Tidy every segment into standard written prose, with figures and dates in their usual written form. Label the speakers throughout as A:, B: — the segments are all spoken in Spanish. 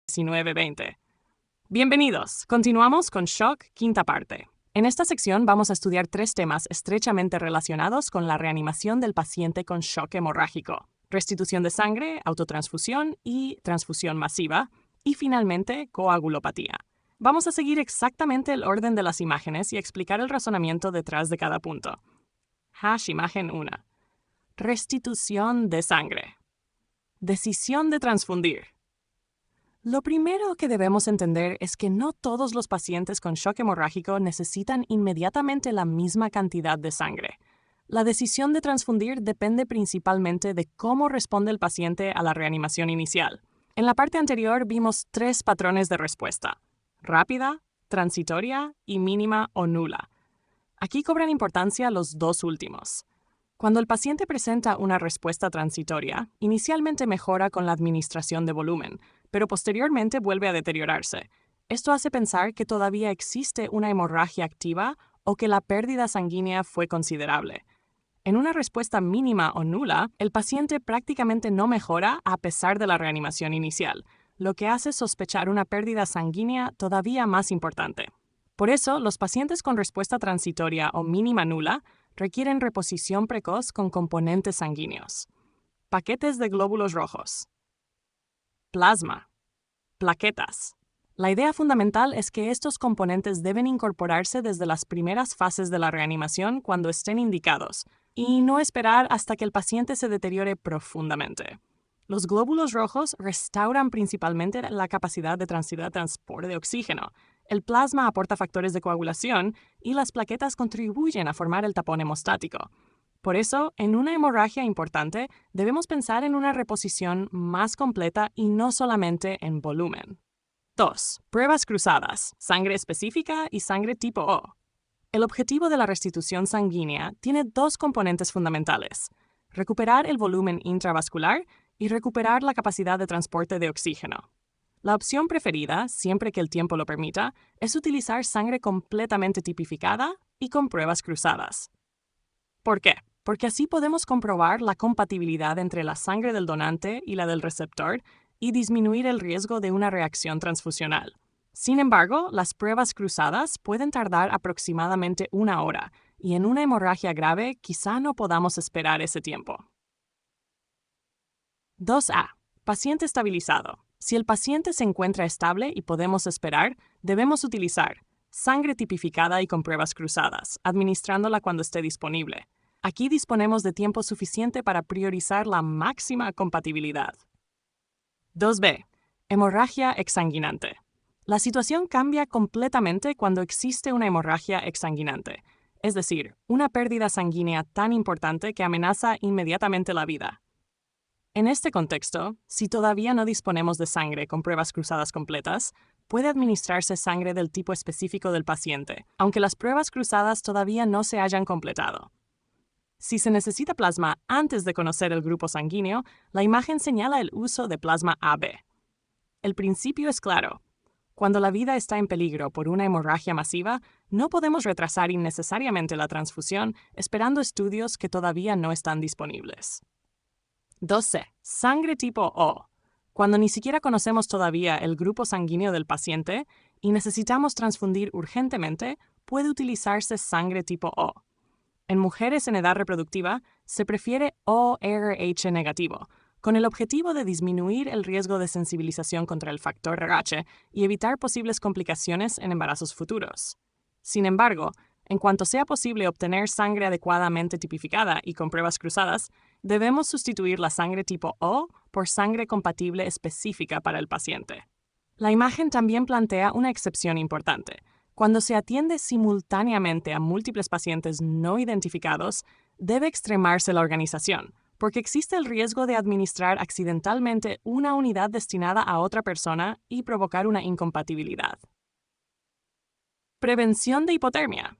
A: 19-20. Bienvenidos. Continuamos con Shock, quinta parte. En esta sección vamos a estudiar 3 temas estrechamente relacionados con la reanimación del paciente con shock hemorrágico: restitución de sangre, autotransfusión y transfusión masiva, y finalmente coagulopatía. Vamos a seguir exactamente el orden de las imágenes y explicar el razonamiento detrás de cada punto. Imagen 1. Restitución de sangre. Decisión de transfundir. Lo primero que debemos entender es que no todos los pacientes con shock hemorrágico necesitan inmediatamente la misma cantidad de sangre. La decisión de transfundir depende principalmente de cómo responde el paciente a la reanimación inicial. En la parte anterior vimos 3 patrones de respuesta: rápida, transitoria y mínima o nula. Aquí cobran importancia los 2 últimos. Cuando el paciente presenta una respuesta transitoria, inicialmente mejora con la administración de volumen, pero posteriormente vuelve a deteriorarse. Esto hace pensar que todavía existe una hemorragia activa o que la pérdida sanguínea fue considerable. En una respuesta mínima o nula, el paciente prácticamente no mejora a pesar de la reanimación inicial, lo que hace sospechar una pérdida sanguínea todavía más importante. Por eso, los pacientes con respuesta transitoria o mínima nula requieren reposición precoz con componentes sanguíneos: paquetes de glóbulos rojos, plasma, plaquetas. La idea fundamental es que estos componentes deben incorporarse desde las primeras fases de la reanimación cuando estén indicados, y no esperar hasta que el paciente se deteriore profundamente. Los glóbulos rojos restauran principalmente la capacidad de transporte de oxígeno. El plasma aporta factores de coagulación y las plaquetas contribuyen a formar el tapón hemostático. Por eso, en una hemorragia importante, debemos pensar en una reposición más completa y no solamente en volumen. 2. Pruebas cruzadas: sangre específica y sangre tipo O. El objetivo de la restitución sanguínea tiene 2 componentes fundamentales: recuperar el volumen intravascular y recuperar la capacidad de transporte de oxígeno. La opción preferida, siempre que el tiempo lo permita, es utilizar sangre completamente tipificada y con pruebas cruzadas. ¿Por qué? Porque así podemos comprobar la compatibilidad entre la sangre del donante y la del receptor y disminuir el riesgo de una reacción transfusional. Sin embargo, las pruebas cruzadas pueden tardar aproximadamente 1 hora, y en una hemorragia grave quizá no podamos esperar ese tiempo. 2A. Paciente estabilizado. Si el paciente se encuentra estable y podemos esperar, debemos utilizar sangre tipificada y con pruebas cruzadas, administrándola cuando esté disponible. Aquí disponemos de tiempo suficiente para priorizar la máxima compatibilidad. 2B. Hemorragia exsanguinante. La situación cambia completamente cuando existe una hemorragia exsanguinante, es decir, una pérdida sanguínea tan importante que amenaza inmediatamente la vida. En este contexto, si todavía no disponemos de sangre con pruebas cruzadas completas, puede administrarse sangre del tipo específico del paciente, aunque las pruebas cruzadas todavía no se hayan completado. Si se necesita plasma antes de conocer el grupo sanguíneo, la imagen señala el uso de plasma AB. El principio es claro. Cuando la vida está en peligro por una hemorragia masiva, no podemos retrasar innecesariamente la transfusión esperando estudios que todavía no están disponibles. 2C. Sangre tipo O. Cuando ni siquiera conocemos todavía el grupo sanguíneo del paciente y necesitamos transfundir urgentemente, puede utilizarse sangre tipo O. En mujeres en edad reproductiva, se prefiere ORH negativo, con el objetivo de disminuir el riesgo de sensibilización contra el factor RH y evitar posibles complicaciones en embarazos futuros. Sin embargo, en cuanto sea posible obtener sangre adecuadamente tipificada y con pruebas cruzadas, debemos sustituir la sangre tipo O por sangre compatible específica para el paciente. La imagen también plantea una excepción importante. Cuando se atiende simultáneamente a múltiples pacientes no identificados, debe extremarse la organización, porque existe el riesgo de administrar accidentalmente una unidad destinada a otra persona y provocar una incompatibilidad. Prevención de hipotermia.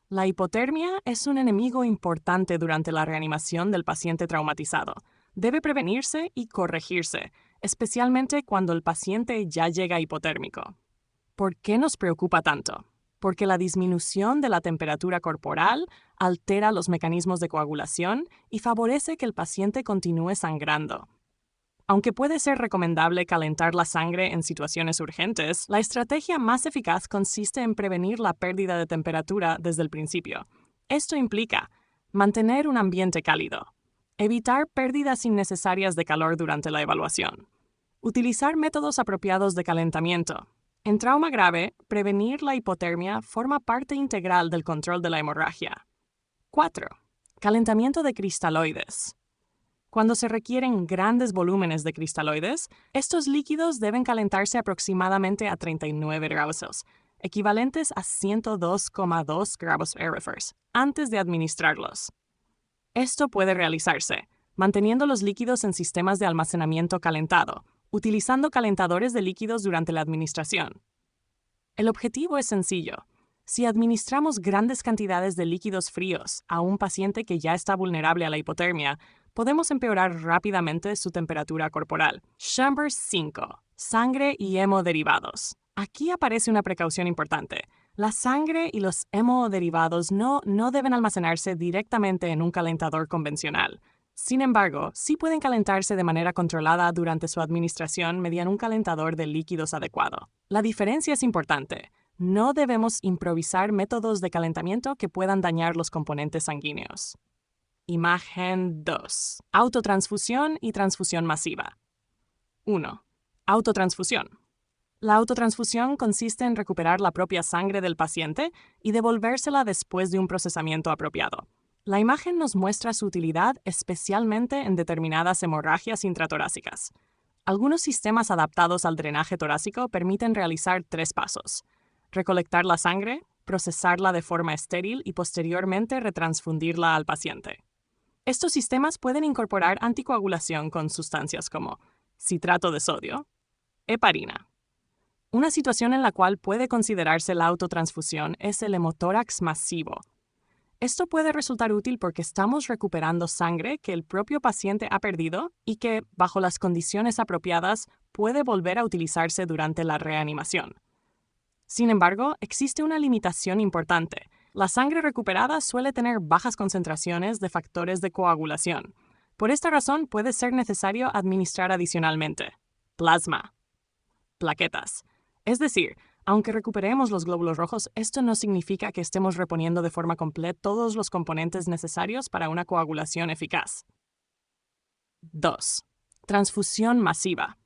A: La hipotermia es un enemigo importante durante la reanimación del paciente traumatizado. Debe prevenirse y corregirse, especialmente cuando el paciente ya llega hipotérmico. ¿Por qué nos preocupa tanto? Porque la disminución de la temperatura corporal altera los mecanismos de coagulación y favorece que el paciente continúe sangrando. Aunque puede ser recomendable calentar la sangre en situaciones urgentes, la estrategia más eficaz consiste en prevenir la pérdida de temperatura desde el principio. Esto implica mantener un ambiente cálido, evitar pérdidas innecesarias de calor durante la evaluación, utilizar métodos apropiados de calentamiento. En trauma grave, prevenir la hipotermia forma parte integral del control de la hemorragia. 4. Calentamiento de cristaloides. Cuando se requieren grandes volúmenes de cristaloides, estos líquidos deben calentarse aproximadamente a 39 grados Celsius, equivalentes a 102,2 grados Fahrenheit, antes de administrarlos. Esto puede realizarse manteniendo los líquidos en sistemas de almacenamiento calentado, utilizando calentadores de líquidos durante la administración. El objetivo es sencillo. Si administramos grandes cantidades de líquidos fríos a un paciente que ya está vulnerable a la hipotermia, podemos empeorar rápidamente su temperatura corporal. Chambers 5. Sangre y hemoderivados. Aquí aparece una precaución importante. La sangre y los hemoderivados no deben almacenarse directamente en un calentador convencional. Sin embargo, sí pueden calentarse de manera controlada durante su administración mediante un calentador de líquidos adecuado. La diferencia es importante. No debemos improvisar métodos de calentamiento que puedan dañar los componentes sanguíneos. Imagen 2. Autotransfusión y transfusión masiva. 1. Autotransfusión. La autotransfusión consiste en recuperar la propia sangre del paciente y devolvérsela después de un procesamiento apropiado. La imagen nos muestra su utilidad especialmente en determinadas hemorragias intratorácicas. Algunos sistemas adaptados al drenaje torácico permiten realizar 3 pasos: recolectar la sangre, procesarla de forma estéril y posteriormente retransfundirla al paciente. Estos sistemas pueden incorporar anticoagulación con sustancias como citrato de sodio, heparina. Una situación en la cual puede considerarse la autotransfusión es el hemotórax masivo. Esto puede resultar útil porque estamos recuperando sangre que el propio paciente ha perdido y que, bajo las condiciones apropiadas, puede volver a utilizarse durante la reanimación. Sin embargo, existe una limitación importante. La sangre recuperada suele tener bajas concentraciones de factores de coagulación. Por esta razón, puede ser necesario administrar adicionalmente plasma, plaquetas. Es decir, aunque recuperemos los glóbulos rojos, esto no significa que estemos reponiendo de forma completa todos los componentes necesarios para una coagulación eficaz. 2. Transfusión masiva.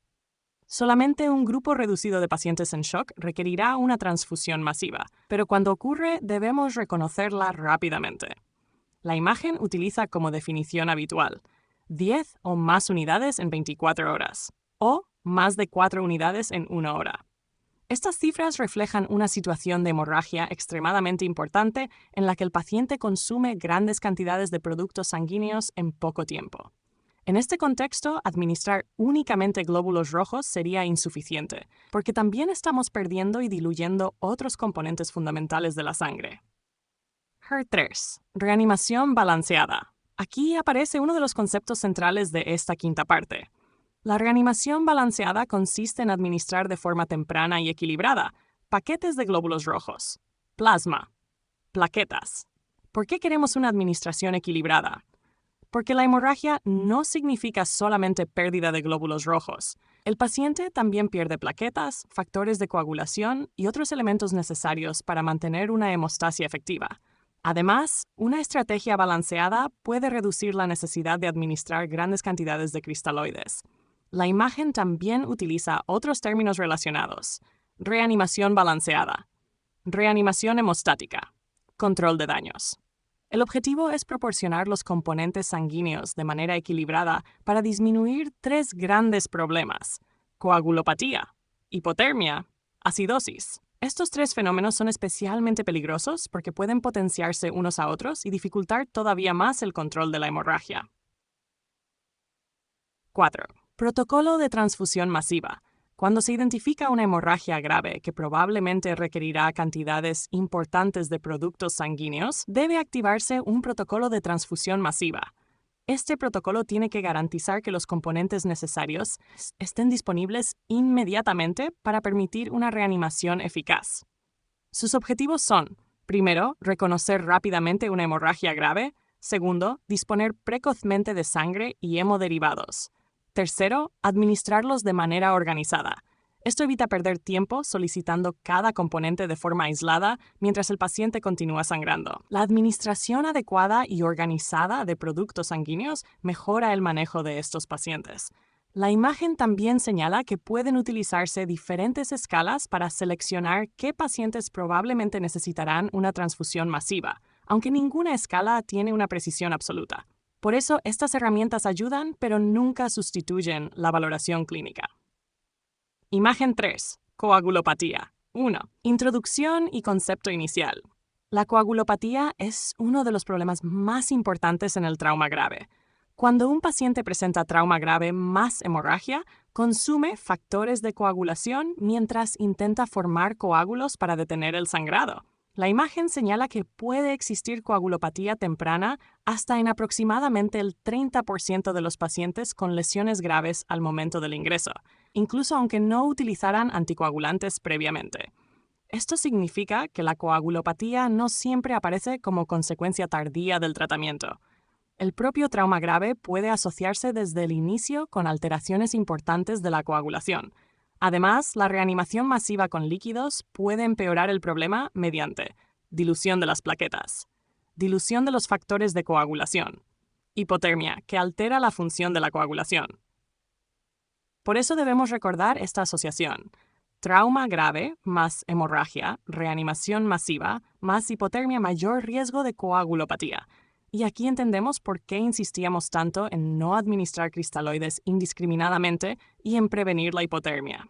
A: Solamente un grupo reducido de pacientes en shock requerirá una transfusión masiva, pero cuando ocurre debemos reconocerla rápidamente. La imagen utiliza como definición habitual 10 o más unidades en 24 horas, o más de 4 unidades en 1 hora. Estas cifras reflejan una situación de hemorragia extremadamente importante en la que el paciente consume grandes cantidades de productos sanguíneos en poco tiempo. En este contexto, administrar únicamente glóbulos rojos sería insuficiente, porque también estamos perdiendo y diluyendo otros componentes fundamentales de la sangre. HER3. Reanimación balanceada. Aquí aparece uno de los conceptos centrales de esta quinta parte. La reanimación balanceada consiste en administrar de forma temprana y equilibrada paquetes de glóbulos rojos, plasma, plaquetas. ¿Por qué queremos una administración equilibrada? Porque la hemorragia no significa solamente pérdida de glóbulos rojos. El paciente también pierde plaquetas, factores de coagulación y otros elementos necesarios para mantener una hemostasia efectiva. Además, una estrategia balanceada puede reducir la necesidad de administrar grandes cantidades de cristaloides. La imagen también utiliza otros términos relacionados: reanimación balanceada, reanimación hemostática, control de daños. El objetivo es proporcionar los componentes sanguíneos de manera equilibrada para disminuir 3 grandes problemas: coagulopatía, hipotermia, acidosis. Estos 3 fenómenos son especialmente peligrosos porque pueden potenciarse unos a otros y dificultar todavía más el control de la hemorragia. 4. Protocolo de transfusión masiva. Cuando se identifica una hemorragia grave que probablemente requerirá cantidades importantes de productos sanguíneos, debe activarse un protocolo de transfusión masiva. Este protocolo tiene que garantizar que los componentes necesarios estén disponibles inmediatamente para permitir una reanimación eficaz. Sus objetivos son: primero, reconocer rápidamente una hemorragia grave; segundo, disponer precozmente de sangre y hemoderivados; Tercero, administrarlos de manera organizada. Esto evita perder tiempo solicitando cada componente de forma aislada mientras el paciente continúa sangrando. La administración adecuada y organizada de productos sanguíneos mejora el manejo de estos pacientes. La imagen también señala que pueden utilizarse diferentes escalas para seleccionar qué pacientes probablemente necesitarán una transfusión masiva, aunque ninguna escala tiene una precisión absoluta. Por eso, estas herramientas ayudan, pero nunca sustituyen la valoración clínica. Imagen 3. Coagulopatía. 1. Introducción y concepto inicial. La coagulopatía es uno de los problemas más importantes en el trauma grave. Cuando un paciente presenta trauma grave más hemorragia, consume factores de coagulación mientras intenta formar coágulos para detener el sangrado. La imagen señala que puede existir coagulopatía temprana hasta en aproximadamente el 30% de los pacientes con lesiones graves al momento del ingreso, incluso aunque no utilizaran anticoagulantes previamente. Esto significa que la coagulopatía no siempre aparece como consecuencia tardía del tratamiento. El propio trauma grave puede asociarse desde el inicio con alteraciones importantes de la coagulación. Además, la reanimación masiva con líquidos puede empeorar el problema mediante dilución de las plaquetas, dilución de los factores de coagulación, hipotermia, que altera la función de la coagulación. Por eso debemos recordar esta asociación: trauma grave más hemorragia, reanimación masiva más hipotermia, mayor riesgo de coagulopatía. Y aquí entendemos por qué insistíamos tanto en no administrar cristaloides indiscriminadamente y en prevenir la hipotermia.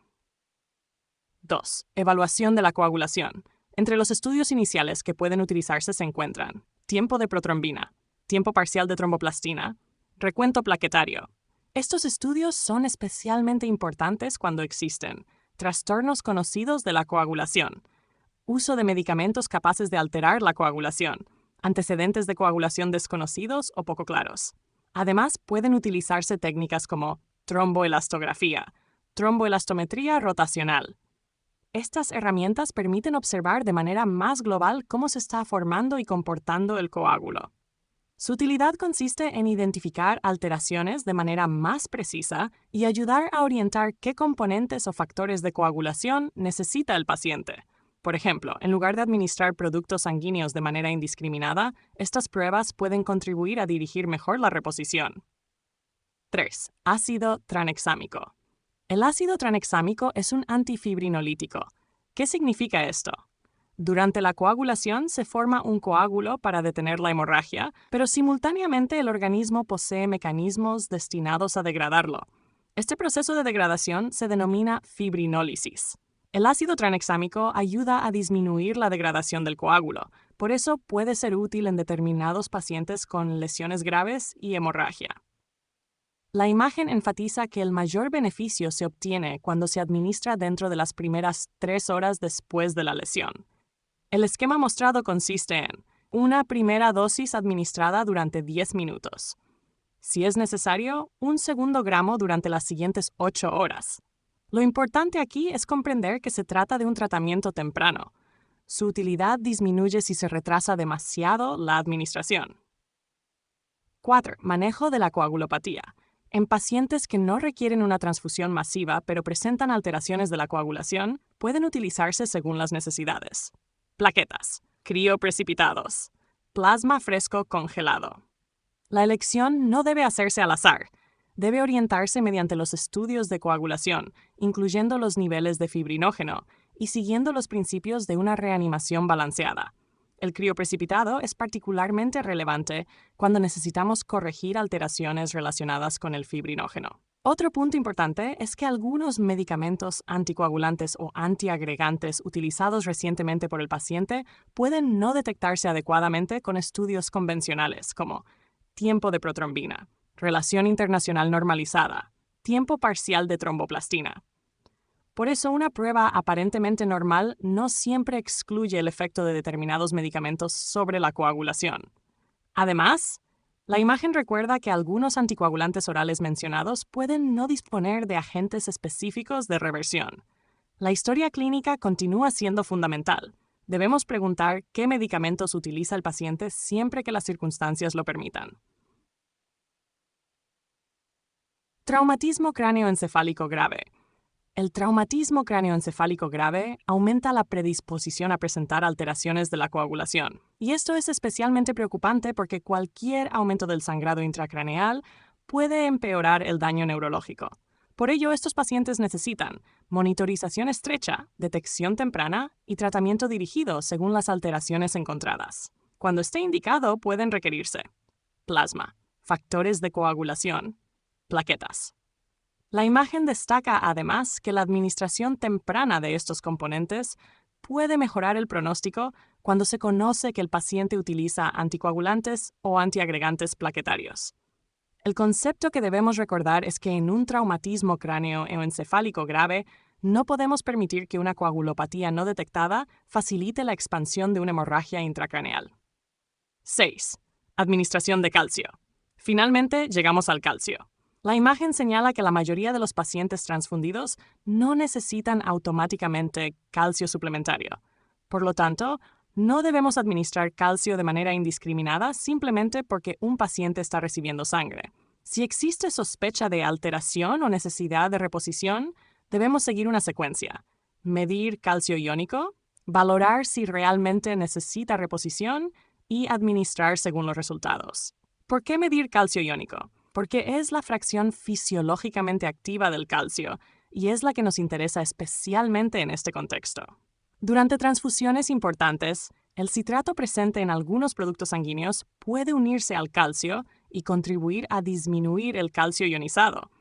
A: 2. Evaluación de la coagulación. Entre los estudios iniciales que pueden utilizarse se encuentran tiempo de protrombina, tiempo parcial de tromboplastina, recuento plaquetario. Estos estudios son especialmente importantes cuando existen trastornos conocidos de la coagulación, uso de medicamentos capaces de alterar la coagulación, antecedentes de coagulación desconocidos o poco claros. Además, pueden utilizarse técnicas como tromboelastografía, tromboelastometría rotacional. Estas herramientas permiten observar de manera más global cómo se está formando y comportando el coágulo. Su utilidad consiste en identificar alteraciones de manera más precisa y ayudar a orientar qué componentes o factores de coagulación necesita el paciente. Por ejemplo, en lugar de administrar productos sanguíneos de manera indiscriminada, estas pruebas pueden contribuir a dirigir mejor la reposición. 3. Ácido tranexámico. El ácido tranexámico es un antifibrinolítico. ¿Qué significa esto? Durante la coagulación se forma un coágulo para detener la hemorragia, pero simultáneamente el organismo posee mecanismos destinados a degradarlo. Este proceso de degradación se denomina fibrinólisis. El ácido tranexámico ayuda a disminuir la degradación del coágulo, por eso puede ser útil en determinados pacientes con lesiones graves y hemorragia. La imagen enfatiza que el mayor beneficio se obtiene cuando se administra dentro de las primeras 3 horas después de la lesión. El esquema mostrado consiste en una primera dosis administrada durante 10 minutos. Si es necesario, un segundo gramo durante las siguientes 8 horas. Lo importante aquí es comprender que se trata de un tratamiento temprano. Su utilidad disminuye si se retrasa demasiado la administración. 4. Manejo de la coagulopatía. En pacientes que no requieren una transfusión masiva pero presentan alteraciones de la coagulación, pueden utilizarse según las necesidades. Plaquetas, crioprecipitados, plasma fresco congelado. La elección no debe hacerse al azar. Debe orientarse mediante los estudios de coagulación, incluyendo los niveles de fibrinógeno, y siguiendo los principios de una reanimación balanceada. El crioprecipitado es particularmente relevante cuando necesitamos corregir alteraciones relacionadas con el fibrinógeno. Otro punto importante es que algunos medicamentos anticoagulantes o antiagregantes utilizados recientemente por el paciente pueden no detectarse adecuadamente con estudios convencionales como tiempo de protrombina, relación internacional normalizada, tiempo parcial de tromboplastina. Por eso, una prueba aparentemente normal no siempre excluye el efecto de determinados medicamentos sobre la coagulación. Además, la imagen recuerda que algunos anticoagulantes orales mencionados pueden no disponer de agentes específicos de reversión. La historia clínica continúa siendo fundamental. Debemos preguntar qué medicamentos utiliza el paciente siempre que las circunstancias lo permitan. Traumatismo cráneoencefálico grave. El traumatismo cráneoencefálico grave aumenta la predisposición a presentar alteraciones de la coagulación. Y esto es especialmente preocupante porque cualquier aumento del sangrado intracraneal puede empeorar el daño neurológico. Por ello, estos pacientes necesitan monitorización estrecha, detección temprana y tratamiento dirigido según las alteraciones encontradas. Cuando esté indicado, pueden requerirse plasma, factores de coagulación, plaquetas. La imagen destaca además que la administración temprana de estos componentes puede mejorar el pronóstico cuando se conoce que el paciente utiliza anticoagulantes o antiagregantes plaquetarios. El concepto que debemos recordar es que en un traumatismo cráneoencefálico grave no podemos permitir que una coagulopatía no detectada facilite la expansión de una hemorragia intracraneal. 6. Administración de calcio. Finalmente, llegamos al calcio. La imagen señala que la mayoría de los pacientes transfundidos no necesitan automáticamente calcio suplementario. Por lo tanto, no debemos administrar calcio de manera indiscriminada simplemente porque un paciente está recibiendo sangre. Si existe sospecha de alteración o necesidad de reposición, debemos seguir una secuencia: medir calcio iónico, valorar si realmente necesita reposición y administrar según los resultados. ¿Por qué medir calcio iónico? Porque es la fracción fisiológicamente activa del calcio y es la que nos interesa especialmente en este contexto. Durante transfusiones importantes, el citrato presente en algunos productos sanguíneos puede unirse al calcio y contribuir a disminuir el calcio ionizado.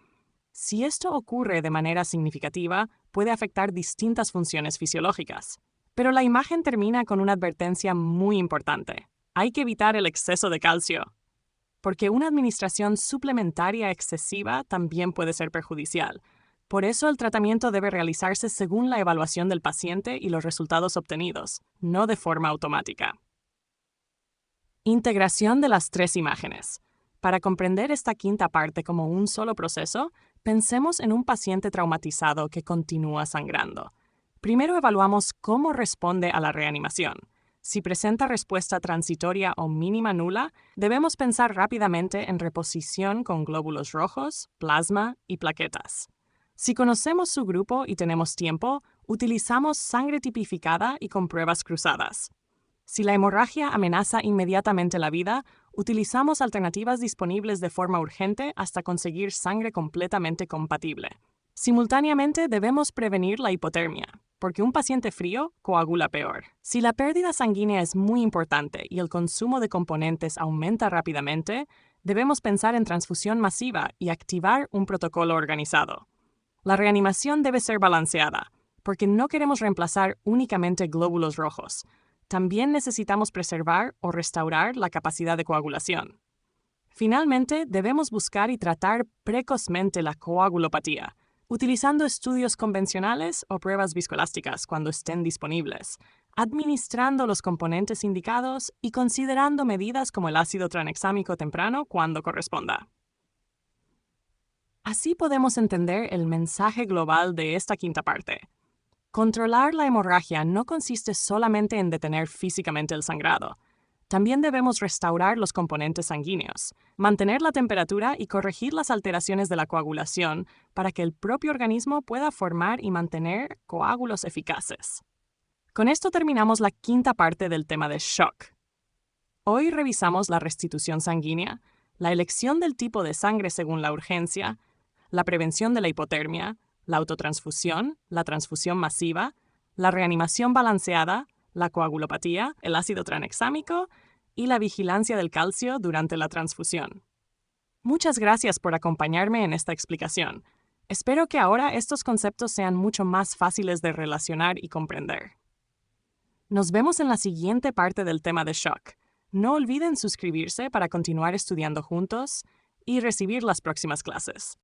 A: Si esto ocurre de manera significativa, puede afectar distintas funciones fisiológicas. Pero la imagen termina con una advertencia muy importante. Hay que evitar el exceso de calcio, porque una administración suplementaria excesiva también puede ser perjudicial. Por eso el tratamiento debe realizarse según la evaluación del paciente y los resultados obtenidos, no de forma automática. Integración de las tres imágenes. Para comprender esta quinta parte como un solo proceso, pensemos en un paciente traumatizado que continúa sangrando. Primero evaluamos cómo responde a la reanimación. Si presenta respuesta transitoria o mínima nula, debemos pensar rápidamente en reposición con glóbulos rojos, plasma y plaquetas. Si conocemos su grupo y tenemos tiempo, utilizamos sangre tipificada y con pruebas cruzadas. Si la hemorragia amenaza inmediatamente la vida, utilizamos alternativas disponibles de forma urgente hasta conseguir sangre completamente compatible. Simultáneamente debemos prevenir la hipotermia, porque un paciente frío coagula peor. Si la pérdida sanguínea es muy importante y el consumo de componentes aumenta rápidamente, debemos pensar en transfusión masiva y activar un protocolo organizado. La reanimación debe ser balanceada, porque no queremos reemplazar únicamente glóbulos rojos. También necesitamos preservar o restaurar la capacidad de coagulación. Finalmente, debemos buscar y tratar precozmente la coagulopatía, utilizando estudios convencionales o pruebas viscoelásticas cuando estén disponibles, administrando los componentes indicados y considerando medidas como el ácido tranexámico temprano cuando corresponda. Así podemos entender el mensaje global de esta quinta parte. Controlar la hemorragia no consiste solamente en detener físicamente el sangrado. También debemos restaurar los componentes sanguíneos, mantener la temperatura y corregir las alteraciones de la coagulación para que el propio organismo pueda formar y mantener coágulos eficaces. Con esto terminamos la quinta parte del tema de shock. Hoy revisamos la restitución sanguínea, la elección del tipo de sangre según la urgencia, la prevención de la hipotermia, la autotransfusión, la transfusión masiva, la reanimación balanceada, la coagulopatía, el ácido tranexámico y la vigilancia del calcio durante la transfusión. Muchas gracias por acompañarme en esta explicación. Espero que ahora estos conceptos sean mucho más fáciles de relacionar y comprender. Nos vemos en la siguiente parte del tema de shock. No olviden suscribirse para continuar estudiando juntos y recibir las próximas clases.